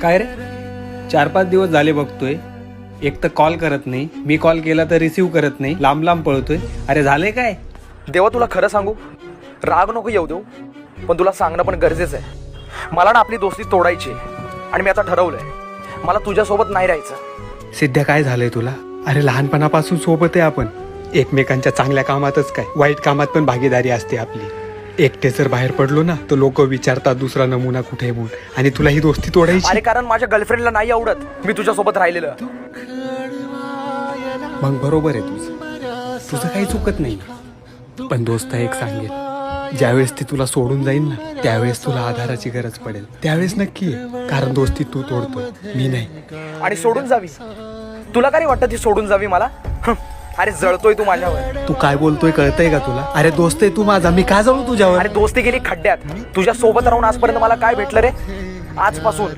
काय रे 4-5 दिवस झाले बघतोय, एक तर कॉल करत नाही, मी कॉल केला तर रिसीव्ह करत नाही, लांब लांब पळतोय. अरे झाले काय? देवा तुला खरं सांगू, राग नको येऊ देऊ, पण तुला सांगणं पण गरजेचं आहे. मला ना आपली दोस्ती तोडायची आणि मी आता ठरवलंय मला तुझ्यासोबत नाही राहायचं. सिद्ध्या काय झालंय तुला? अरे लहानपणापासून सोबत आहे आपण, एकमेकांच्या चांगल्या कामातच काय वाईट कामात पण भागीदारी असते आपली. एकटे जर बाहेर पडलो ना तर लोक विचारतात दुसरा नमुना कुठे म्हणून, आणि तुला ही दोस्ती तोडायची. अरे कारण माझ्या गर्लफ्रेंडला नाही आवडत मी तुझ्यासोबत राहिलेलं. मग बरोबर आहे तुझं काही चुकत नाही. पण दोस्त एक सांगेल, ज्यावेळेस ती तुला सोडून जाईल ना त्यावेळेस तुला आधाराची गरज पडेल, त्यावेळेस नक्की आहे. कारण दोस्ती तू तोडतो, मी नाही. आणि सोडून जावी? तुला काय वाटतं ती सोडून जावी मला? अरे जळतोय तू माझ्यावर. तू काय बोलतोय कळतंय का तुला? अरे दोस्त आहे तू माझा, मी का जळू तुझ्यावर? अरे दोस्ती गेली खड्ड्यात. तुझ्या सोबत राहून आजपर्यंत मला काय भेटलं रे? आजपासून